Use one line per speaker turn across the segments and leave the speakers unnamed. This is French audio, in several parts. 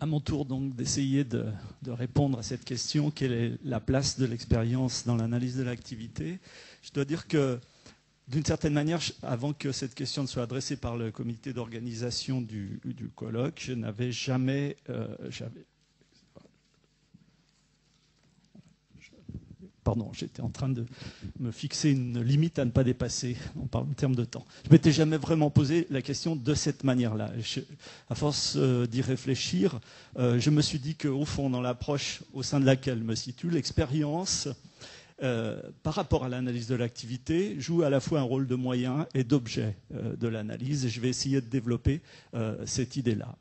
À mon tour donc d'essayer de répondre à cette question, quelle est la place de l'expérience dans l'analyse de l'activité. Je dois dire que d'une certaine manière, avant que cette question ne soit adressée par le comité d'organisation du colloque, je n'avais jamais... Pardon, j'étais en train de me fixer une limite à ne pas dépasser en termes de temps. Je ne m'étais jamais vraiment posé la question de cette manière-là. À force d'y réfléchir, je me suis dit qu'au fond, dans l'approche au sein de laquelle je me situe, l'expérience, par rapport à l'analyse de l'activité, joue à la fois un rôle de moyen et d'objet de l'analyse. Et je vais essayer de développer cette idée-là.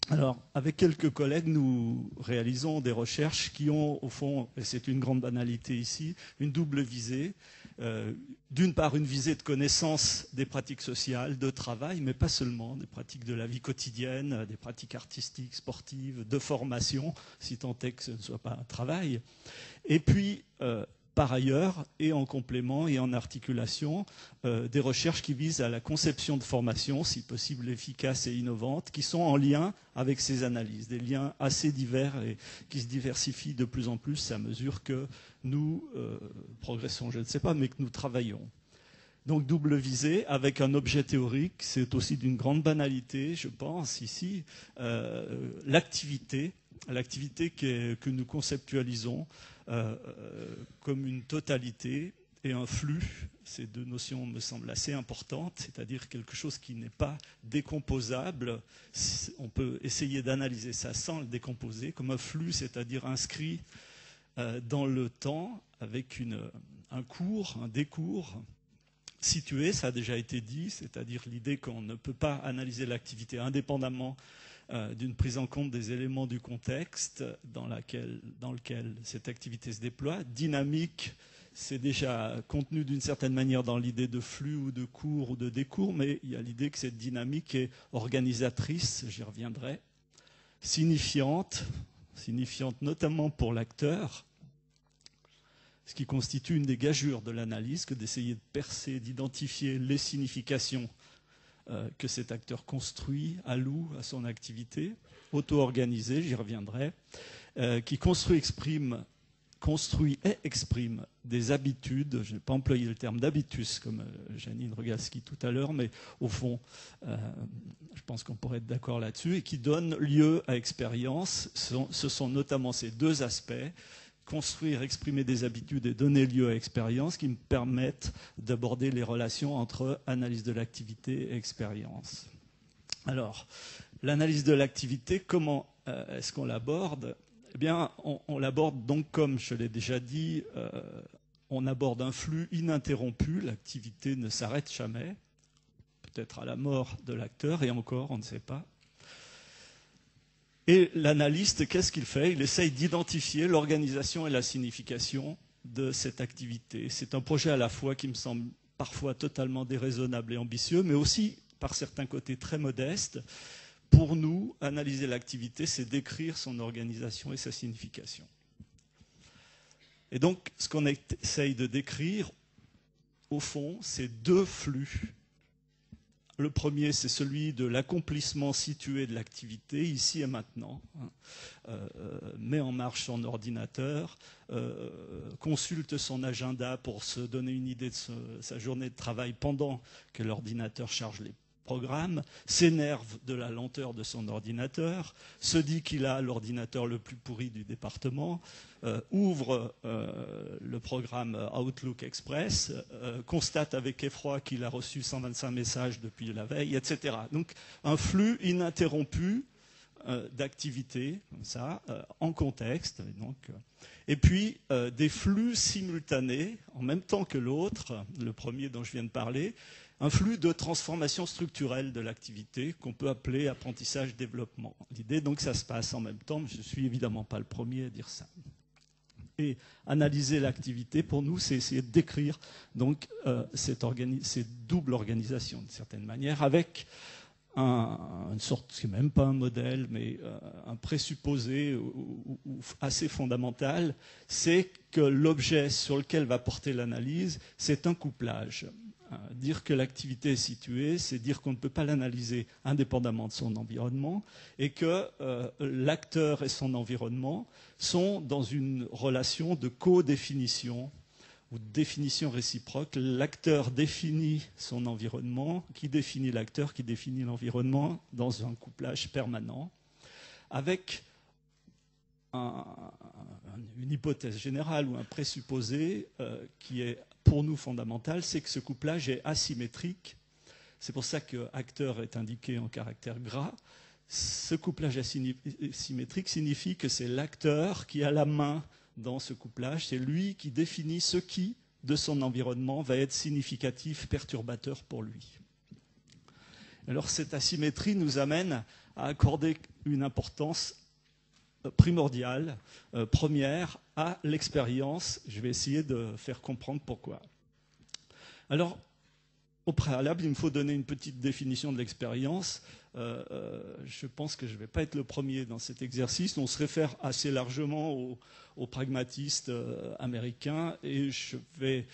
Alors, avec quelques collègues, nous réalisons des recherches qui ont, au fond, et c'est une grande banalité ici, une double visée. D'une part, une visée de connaissance des pratiques sociales, de travail, mais pas seulement, des pratiques de la vie quotidienne, des pratiques artistiques, sportives, de formation, si tant est que ce ne soit pas un travail. Et puis, par ailleurs, et en complément et en articulation, des recherches qui visent à la conception de formation, si possible efficaces et innovantes, qui sont en lien avec ces analyses, des liens assez divers et qui se diversifient de plus en plus à mesure que nous progressons, je ne sais pas, mais que nous travaillons. Donc double visée, avec un objet théorique, c'est aussi d'une grande banalité, je pense, ici, l'activité que nous conceptualisons comme une totalité et un flux. Ces deux notions me semblent assez importantes, c'est-à-dire quelque chose qui n'est pas décomposable. On peut essayer d'analyser ça sans le décomposer, comme un flux, c'est-à-dire inscrit dans le temps avec un cours, un décours situé, ça a déjà été dit, c'est-à-dire l'idée qu'on ne peut pas analyser l'activité indépendamment d'une prise en compte des éléments du contexte dans lequel cette activité se déploie. Dynamique, c'est déjà contenu d'une certaine manière dans l'idée de flux ou de cours ou de décours, mais il y a l'idée que cette dynamique est organisatrice, j'y reviendrai, signifiante notamment pour l'acteur, ce qui constitue une des gageures de l'analyse, que d'essayer de percer, d'identifier les significations que cet acteur construit, alloue à son activité, auto-organisée, j'y reviendrai, qui construit et exprime des habitudes, je n'ai pas employé le terme d'habitus comme Janine Rogalski tout à l'heure, mais au fond, je pense qu'on pourrait être d'accord là-dessus, et qui donne lieu à expérience. Ce sont notamment ces deux aspects, construire, exprimer des habitudes et donner lieu à expérience, qui me permettent d'aborder les relations entre analyse de l'activité et expérience. Alors, l'analyse de l'activité, comment est-ce qu'on l'aborde ? Eh bien, on l'aborde donc, comme je l'ai déjà dit, on aborde un flux ininterrompu, l'activité ne s'arrête jamais, peut-être à la mort de l'acteur, et encore, on ne sait pas. Et l'analyste, qu'est-ce qu'il fait ? Il essaye d'identifier l'organisation et la signification de cette activité. C'est un projet à la fois qui me semble parfois totalement déraisonnable et ambitieux, mais aussi, par certains côtés, très modeste. Pour nous, analyser l'activité, c'est décrire son organisation et sa signification. Et donc, ce qu'on essaye de décrire, au fond, c'est deux flux. Le premier, c'est celui de l'accomplissement situé de l'activité, ici et maintenant. Met en marche son ordinateur, consulte son agenda pour se donner une idée de sa journée de travail pendant que l'ordinateur charge les programmes, s'énerve de la lenteur de son ordinateur, se dit qu'il a l'ordinateur le plus pourri du département, ouvre le programme Outlook Express, constate avec effroi qu'il a reçu 125 messages depuis la veille, etc. Donc un flux ininterrompu d'activités, comme ça, en contexte. Et puis des flux simultanés, en même temps que l'autre, le premier dont je viens de parler, un flux de transformation structurelle de l'activité qu'on peut appeler apprentissage-développement. L'idée, donc, ça se passe en même temps, mais je ne suis évidemment pas le premier à dire ça. Et analyser l'activité, pour nous, c'est essayer de décrire donc, cette double organisation, d'une certaine manière, avec une sorte, ce n'est même pas un modèle, mais un présupposé assez fondamental, c'est que l'objet sur lequel va porter l'analyse, c'est un couplage. dire que l'activité est située, c'est dire qu'on ne peut pas l'analyser indépendamment de son environnement et que l'acteur et son environnement sont dans une relation de co-définition ou de définition réciproque. L'acteur définit son environnement, qui définit l'acteur, qui définit l'environnement dans un couplage permanent, avec une hypothèse générale ou un présupposé qui est pour nous fondamental, c'est que ce couplage est asymétrique. C'est pour ça que acteur est indiqué en caractère gras. Ce couplage asymétrique signifie que c'est l'acteur qui a la main dans ce couplage, c'est lui qui définit ce qui, de son environnement, va être significatif, perturbateur pour lui. Alors cette asymétrie nous amène à accorder une importance primordiale, première, à l'expérience. Je vais essayer de faire comprendre pourquoi. Alors, au préalable, il me faut donner une petite définition de l'expérience. Je pense que je ne vais pas être le premier dans cet exercice. On se réfère assez largement aux pragmatistes américains et je vais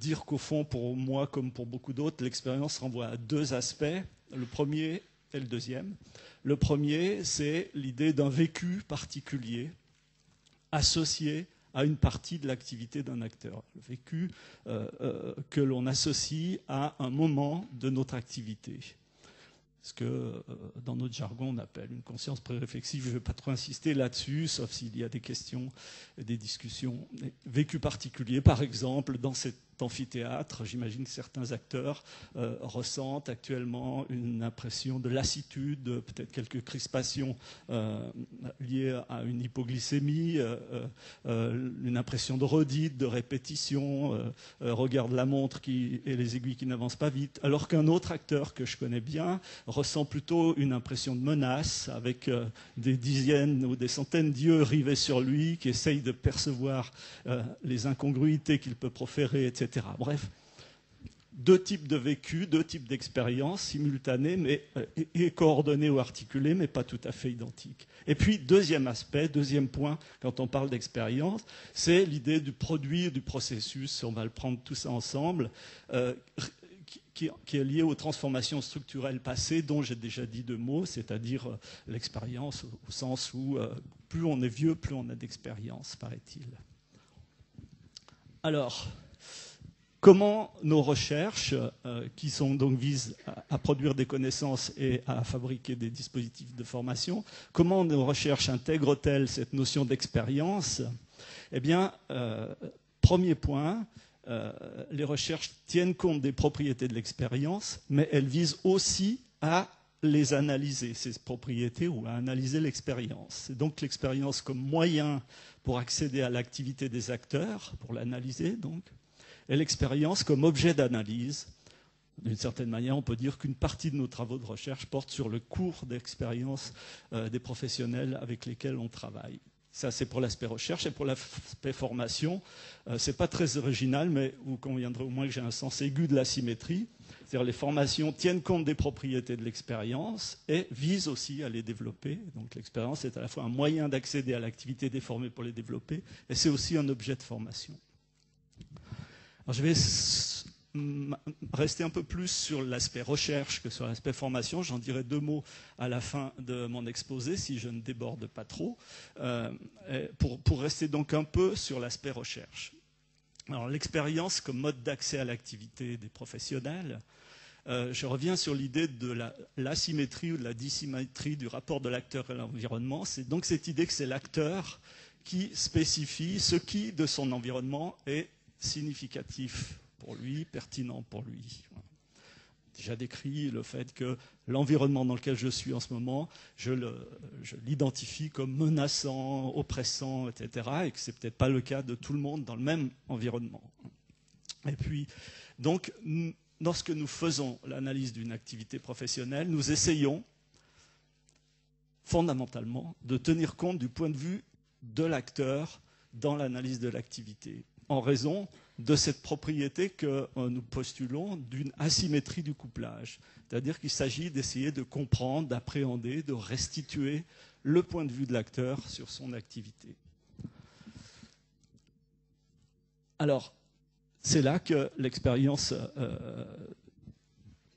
dire qu'au fond, pour moi comme pour beaucoup d'autres, l'expérience renvoie à deux aspects. Le premier et le deuxième. Le premier, c'est l'idée d'un vécu particulier associé à une partie de l'activité d'un acteur. Le vécu que l'on associe à un moment de notre activité. Ce que dans notre jargon on appelle une conscience préréflexive. Je ne vais pas trop insister là-dessus, sauf s'il y a des questions et des discussions. Vécu particulier, par exemple, dans cet amphithéâtre, j'imagine que certains acteurs ressentent actuellement une impression de lassitude, peut-être quelques crispations liées à une hypoglycémie, une impression de redite, de répétition, regarde la montre et les aiguilles qui n'avancent pas vite, alors qu'un autre acteur que je connais bien ressent plutôt une impression de menace, avec des dizaines ou des centaines d'yeux rivés sur lui, qui essayent de percevoir les incongruités qu'il peut proférer, etc. Bref, deux types de vécu, deux types d'expériences simultanées et coordonnées ou articulées, mais pas tout à fait identiques. Et puis, deuxième aspect, deuxième point, quand on parle d'expérience, c'est l'idée du produit et du processus, on va le prendre tout ça ensemble, qui est lié aux transformations structurelles passées, dont j'ai déjà dit deux mots, c'est-à-dire l'expérience au sens où plus on est vieux, plus on a d'expérience, paraît-il. Alors, comment nos recherches, qui sont donc visent à produire des connaissances et à fabriquer des dispositifs de formation, comment nos recherches intègrent-elles cette notion d'expérience? Eh bien, premier point, les recherches tiennent compte des propriétés de l'expérience, mais elles visent aussi à les analyser, ces propriétés, ou à analyser l'expérience. C'est donc l'expérience comme moyen pour accéder à l'activité des acteurs, pour l'analyser donc, et l'expérience comme objet d'analyse. D'une certaine manière, on peut dire qu'une partie de nos travaux de recherche porte sur le cours d'expérience des professionnels avec lesquels on travaille. Ça, c'est pour l'aspect recherche. Et pour l'aspect formation, c'est pas très original, mais vous conviendrez au moins que j'ai un sens aigu de la symétrie. C'est-à-dire les formations tiennent compte des propriétés de l'expérience et visent aussi à les développer. Donc l'expérience est à la fois un moyen d'accéder à l'activité des formés pour les développer, et c'est aussi un objet de formation. Alors je vais rester un peu plus sur l'aspect recherche que sur l'aspect formation. J'en dirai deux mots à la fin de mon exposé, si je ne déborde pas trop, pour rester donc un peu sur l'aspect recherche. Alors l'expérience comme mode d'accès à l'activité des professionnels, je reviens sur l'idée de l'asymétrie ou de la dissymétrie du rapport de l'acteur et l'environnement. C'est donc cette idée que c'est l'acteur qui spécifie ce qui, de son environnement, est significatif pour lui, pertinent pour lui. Déjà décrit le fait que l'environnement dans lequel je suis en ce moment, je l'identifie comme menaçant, oppressant, etc. Et que ce n'est peut-être pas le cas de tout le monde dans le même environnement. Et puis, donc, lorsque nous faisons l'analyse d'une activité professionnelle, nous essayons fondamentalement de tenir compte du point de vue de l'acteur dans l'analyse de l'activité, en raison de cette propriété que nous postulons d'une asymétrie du couplage. C'est-à-dire qu'il s'agit d'essayer de comprendre, d'appréhender, de restituer le point de vue de l'acteur sur son activité. Alors, c'est là que l'expérience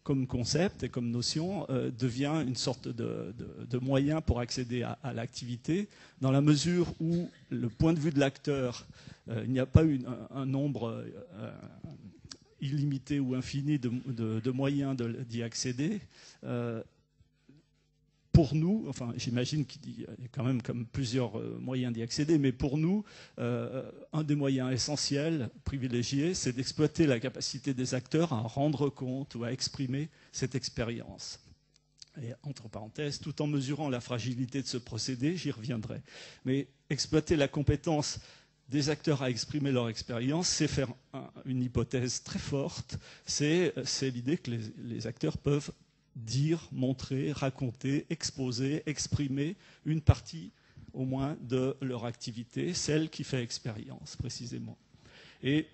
comme concept et comme notion devient une sorte de moyen pour accéder à l'activité, dans la mesure où le point de vue de l'acteur, il n'y a pas un nombre illimité ou infini de moyens d'y accéder. Pour nous, enfin j'imagine qu'il y a quand même comme plusieurs moyens d'y accéder, mais pour nous, un des moyens essentiels, privilégiés, c'est d'exploiter la capacité des acteurs à rendre compte ou à exprimer cette expérience. Et entre parenthèses, tout en mesurant la fragilité de ce procédé, j'y reviendrai. Mais exploiter la compétence des acteurs à exprimer leur expérience, c'est faire une hypothèse très forte, c'est l'idée que les acteurs peuvent dire, montrer, raconter, exposer, exprimer une partie au moins de leur activité, celle qui fait expérience précisément. Et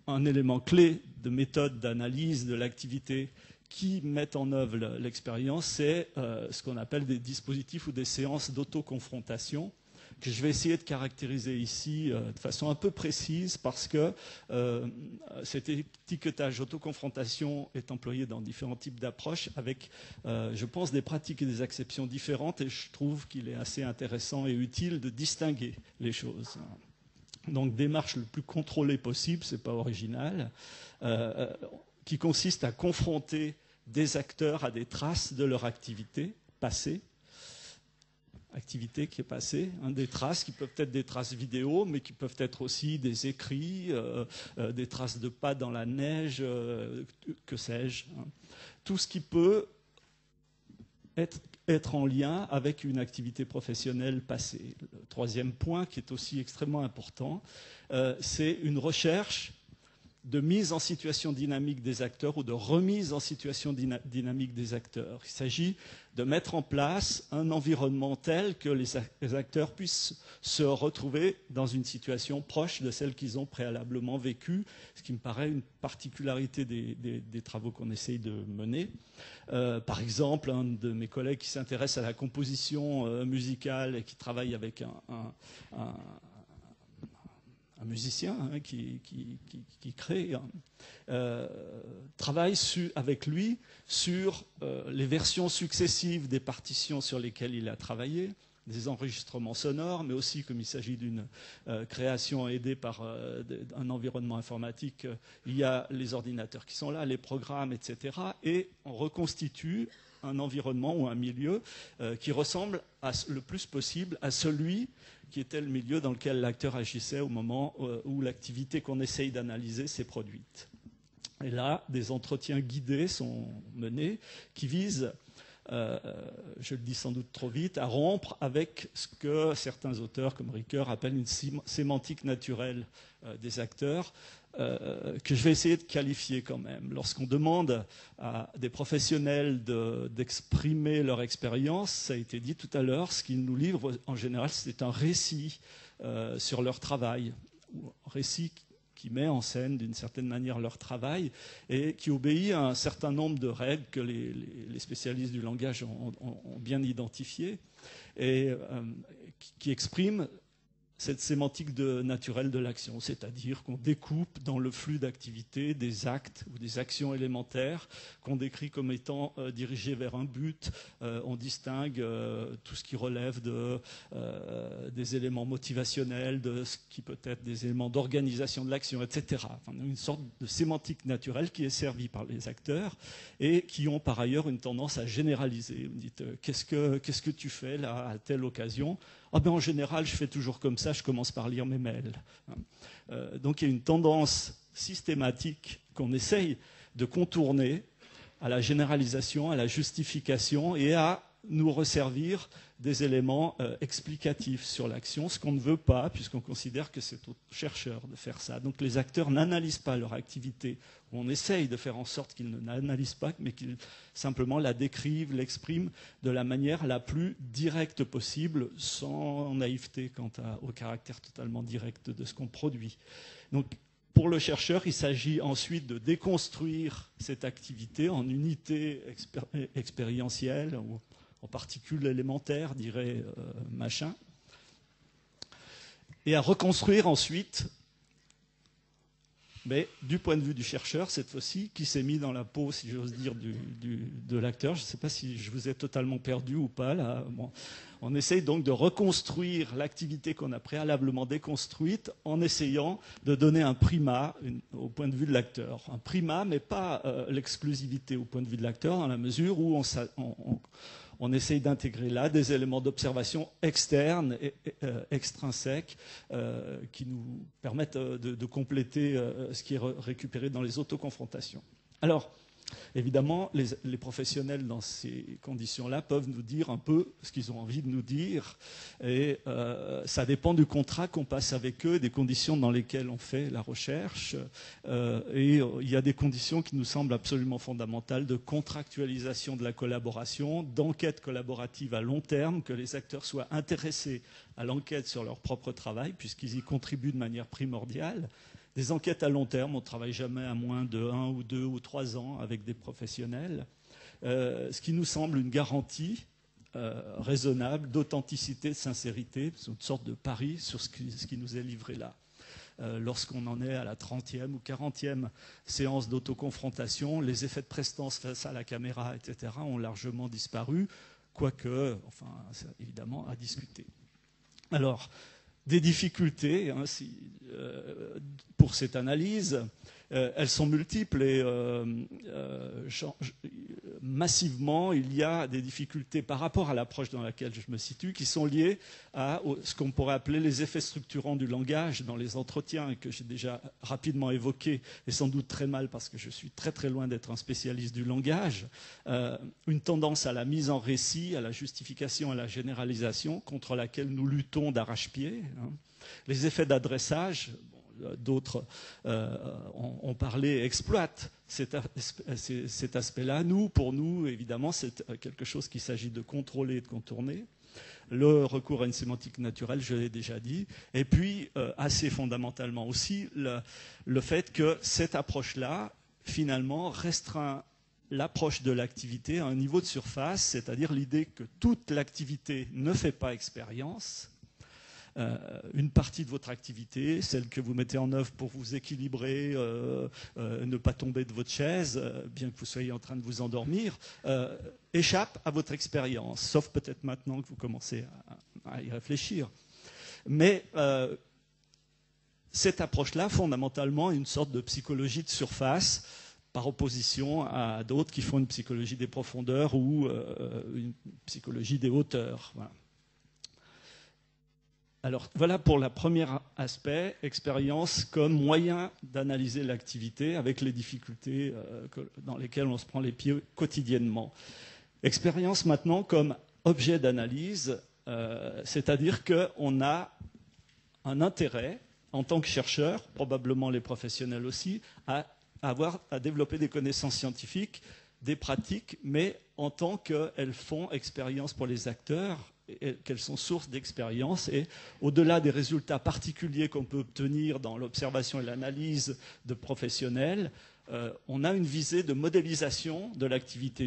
un élément clé de méthode d'analyse de l'activité qui met en œuvre l'expérience, c'est ce qu'on appelle des dispositifs ou des séances d'autoconfrontation, que je vais essayer de caractériser ici de façon un peu précise parce que cet étiquetage autoconfrontation est employé dans différents types d'approches avec, je pense, des pratiques et des acceptions différentes et je trouve qu'il est assez intéressant et utile de distinguer les choses. Donc, démarche le plus contrôlée possible, c'est pas original, qui consiste à confronter des acteurs à des traces de leur activité passée, activité qui est passée, des traces qui peuvent être des traces vidéo, mais qui peuvent être aussi des écrits, des traces de pas dans la neige, que sais-je. Tout ce qui peut être en lien avec une activité professionnelle passée. Le troisième point, qui est aussi extrêmement important, c'est une recherche de mise en situation dynamique des acteurs ou de remise en situation dynamique des acteurs. Il s'agit de mettre en place un environnement tel que les acteurs puissent se retrouver dans une situation proche de celle qu'ils ont préalablement vécue, ce qui me paraît une particularité des travaux qu'on essaye de mener. Par exemple, un de mes collègues qui s'intéresse à la composition musicale et qui travaille avec un musicien qui crée, travaille avec lui sur les versions successives des partitions sur lesquelles il a travaillé, des enregistrements sonores, mais aussi, comme il s'agit d'une création aidée par un environnement informatique, il y a les ordinateurs qui sont là, les programmes, etc. Et on reconstitue un environnement ou un milieu qui ressemble le plus possible à celui qui était le milieu dans lequel l'acteur agissait au moment où l'activité qu'on essaye d'analyser s'est produite. Et là, des entretiens guidés sont menés qui visent, je le dis sans doute trop vite, à rompre avec ce que certains auteurs comme Ricoeur appellent une sémantique naturelle des acteurs, que je vais essayer de qualifier quand même. Lorsqu'on demande à des professionnels d'exprimer leur expérience, ça a été dit tout à l'heure, ce qu'ils nous livrent en général, c'est un récit sur leur travail, ou un récit qui met en scène d'une certaine manière leur travail et qui obéit à un certain nombre de règles que les spécialistes du langage ont bien identifiées et qui expriment cette sémantique naturelle de l'action, c'est-à-dire qu'on découpe dans le flux d'activité des actes ou des actions élémentaires qu'on décrit comme étant dirigés vers un but. On distingue tout ce qui relève des éléments motivationnels, de ce qui peut être des éléments d'organisation de l'action, etc. Enfin, une sorte de sémantique naturelle qui est servie par les acteurs et qui ont par ailleurs une tendance à généraliser. Vous me dites, qu'est-ce que tu fais là à telle occasion ? Ah ben en général, je fais toujours comme ça, je commence par lire mes mails. Donc il y a une tendance systématique qu'on essaye de contourner à la généralisation, à la justification et à nous resservir des éléments explicatifs sur l'action, ce qu'on ne veut pas, puisqu'on considère que c'est aux chercheurs de faire ça. Donc les acteurs n'analysent pas leur activité. On essaye de faire en sorte qu'ils ne l'analysent pas, mais qu'ils simplement la décrivent, l'expriment de la manière la plus directe possible, sans naïveté quant au caractère totalement direct de ce qu'on produit. Donc, pour le chercheur, il s'agit ensuite de déconstruire cette activité en unités expérientielles, ou en particules élémentaires, dirait Machin, et à reconstruire ensuite mais du point de vue du chercheur, cette fois-ci, qui s'est mis dans la peau, si j'ose dire, de l'acteur. Je ne sais pas si je vous ai totalement perdu ou pas, là. Bon. On essaye donc de reconstruire l'activité qu'on a préalablement déconstruite en essayant de donner un primat au point de vue de l'acteur. Un primat, mais pas l'exclusivité au point de vue de l'acteur, dans la mesure où on essaye d'intégrer là des éléments d'observation externes et extrinsèques qui nous permettent de compléter ce qui est récupéré dans les autoconfrontations. Alors, évidemment, les professionnels dans ces conditions-là peuvent nous dire un peu ce qu'ils ont envie de nous dire, et ça dépend du contrat qu'on passe avec eux, des conditions dans lesquelles on fait la recherche, et il y a des conditions qui nous semblent absolument fondamentales de contractualisation de la collaboration, d'enquête collaborative à long terme, que les acteurs soient intéressés à l'enquête sur leur propre travail, puisqu'ils y contribuent de manière primordiale. Des enquêtes à long terme, on ne travaille jamais à moins de 1 ou 2 ou 3 ans avec des professionnels, ce qui nous semble une garantie raisonnable d'authenticité, de sincérité, c'est une sorte de pari sur ce qui nous est livré là. Lorsqu'on en est à la 30e ou 40e séance d'autoconfrontation, les effets de prestance face à la caméra, etc., ont largement disparu, quoique, enfin, c'est évidemment à discuter. Alors, des difficultés pour cette analyse, elles sont multiples et massivement, il y a des difficultés par rapport à l'approche dans laquelle je me situe qui sont liées à ce qu'on pourrait appeler les effets structurants du langage dans les entretiens et que j'ai déjà rapidement évoqué, et sans doute très mal parce que je suis très très loin d'être un spécialiste du langage, une tendance à la mise en récit, à la justification, à la généralisation contre laquelle nous luttons d'arrache-pied. Les effets d'adressage, d'autres ont parlé, exploitent cet aspect-là. Pour nous, évidemment, c'est quelque chose qu'il s'agit de contrôler et de contourner. Le recours à une sémantique naturelle, je l'ai déjà dit. Et puis, assez fondamentalement aussi, le fait que cette approche-là, finalement, restreint l'approche de l'activité à un niveau de surface, c'est-à-dire l'idée que toute l'activité ne fait pas expérience. Une partie de votre activité, celle que vous mettez en œuvre pour vous équilibrer, ne pas tomber de votre chaise, bien que vous soyez en train de vous endormir, échappe à votre expérience, sauf peut-être maintenant que vous commencez à y réfléchir. Mais cette approche-là, fondamentalement, est une sorte de psychologie de surface, par opposition à d'autres qui font une psychologie des profondeurs ou une psychologie des hauteurs. Voilà. Alors voilà pour le premier aspect, expérience comme moyen d'analyser l'activité avec les difficultés dans lesquelles on se prend les pieds quotidiennement. Expérience maintenant comme objet d'analyse, c'est-à-dire qu'on a un intérêt en tant que chercheur, probablement les professionnels aussi, à développer des connaissances scientifiques, des pratiques, mais en tant qu'elles font expérience pour les acteurs, qu'elles sont sources d'expérience, et au-delà des résultats particuliers qu'on peut obtenir dans l'observation et l'analyse de professionnels, on a une visée de modélisation de l'activité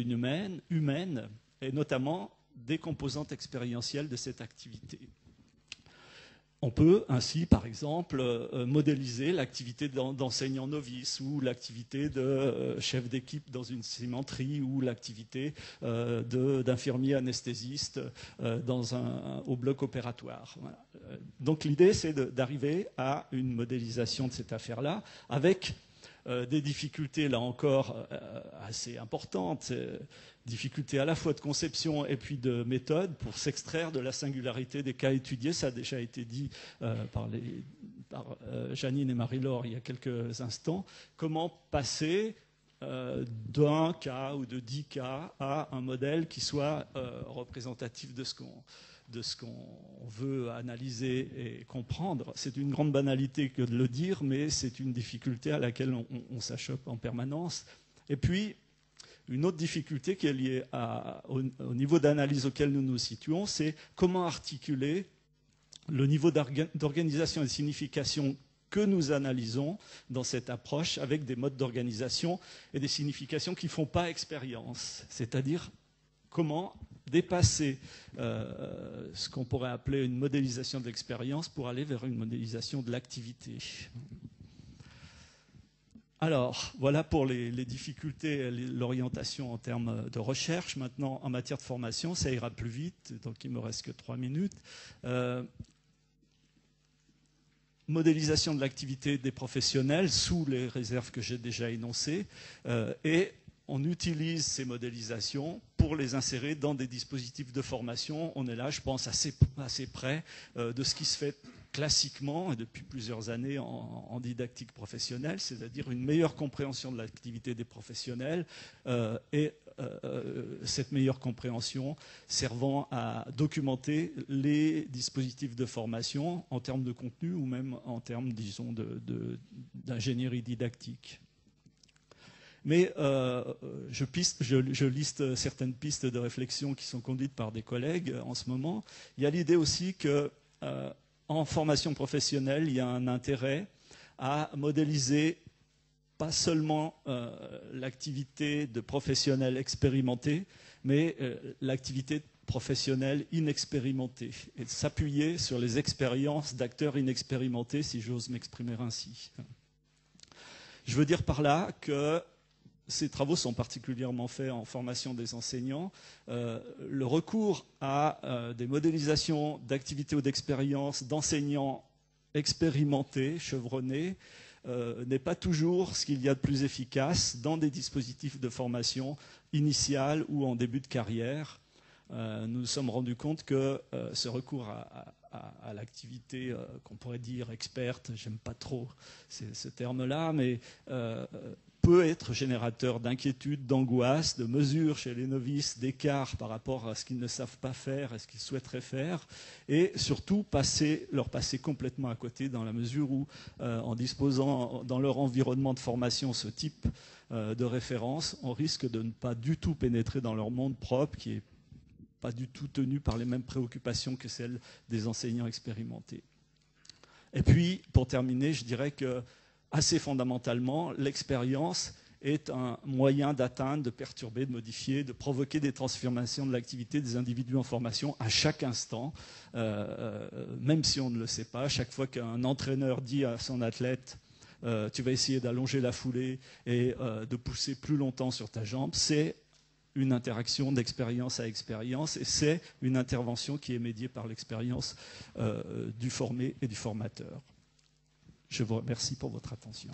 humaine, et notamment des composantes expérientielles de cette activité. On peut ainsi, par exemple, modéliser l'activité d'enseignant novice ou l'activité de chef d'équipe dans une cimenterie ou l'activité d'infirmier anesthésiste au bloc opératoire. Voilà. Donc l'idée, c'est d'arriver à une modélisation de cette affaire-là avec des difficultés, là encore, assez importantes, difficultés à la fois de conception et puis de méthode pour s'extraire de la singularité des cas étudiés. Ça a déjà été dit par Janine et Marie-Laure il y a quelques instants. Comment passer d'un cas ou de 10 cas à un modèle qui soit représentatif de ce qu'on veut analyser et comprendre. C'est une grande banalité que de le dire, mais c'est une difficulté à laquelle on s'achoppe en permanence. Et puis, une autre difficulté qui est liée au niveau d'analyse auquel nous nous situons, c'est comment articuler le niveau d'organisation et de signification que nous analysons dans cette approche avec des modes d'organisation et des significations qui ne font pas expérience. C'est-à-dire comment dépasser ce qu'on pourrait appeler une modélisation de l'expérience pour aller vers une modélisation de l'activité. Alors, voilà pour les difficultés et l'orientation en termes de recherche. Maintenant, en matière de formation, ça ira plus vite, donc il me reste que 3 minutes. Modélisation de l'activité des professionnels sous les réserves que j'ai déjà énoncées, et on utilise ces modélisations pour les insérer dans des dispositifs de formation. On est là, je pense, assez près de ce qui se fait classiquement et depuis plusieurs années en didactique professionnelle, c'est-à-dire une meilleure compréhension de l'activité des professionnels et cette meilleure compréhension servant à documenter les dispositifs de formation en termes de contenu ou même en termes, disons, d'ingénierie didactique. Mais je liste certaines pistes de réflexion qui sont conduites par des collègues en ce moment. Il y a l'idée aussi que en formation professionnelle, il y a un intérêt à modéliser pas seulement l'activité de professionnels expérimentés, mais l'activité professionnelle inexpérimentée, et de s'appuyer sur les expériences d'acteurs inexpérimentés, si j'ose m'exprimer ainsi. Je veux dire par là que ces travaux sont particulièrement faits en formation des enseignants. Le recours à des modélisations d'activités ou d'expériences d'enseignants expérimentés, chevronnés, n'est pas toujours ce qu'il y a de plus efficace dans des dispositifs de formation initiale ou en début de carrière. Nous nous sommes rendus compte que ce recours à l'activité qu'on pourrait dire experte, j'aime pas trop ce terme-là, mais peut être générateur d'inquiétude, d'angoisse, de mesures chez les novices, d'écart par rapport à ce qu'ils ne savent pas faire et ce qu'ils souhaiteraient faire, et surtout leur passer complètement à côté dans la mesure où, en disposant dans leur environnement de formation ce type de référence, on risque de ne pas du tout pénétrer dans leur monde propre qui est pas du tout tenu par les mêmes préoccupations que celles des enseignants expérimentés. Et puis, pour terminer, je dirais que assez fondamentalement, l'expérience est un moyen d'atteindre, de perturber, de modifier, de provoquer des transformations de l'activité des individus en formation à chaque instant, même si on ne le sait pas. Chaque fois qu'un entraîneur dit à son athlète « tu vas essayer d'allonger la foulée et de pousser plus longtemps sur ta jambe », c'est une interaction d'expérience à expérience et c'est une intervention qui est médiée par l'expérience du formé et du formateur. Je vous remercie pour votre attention.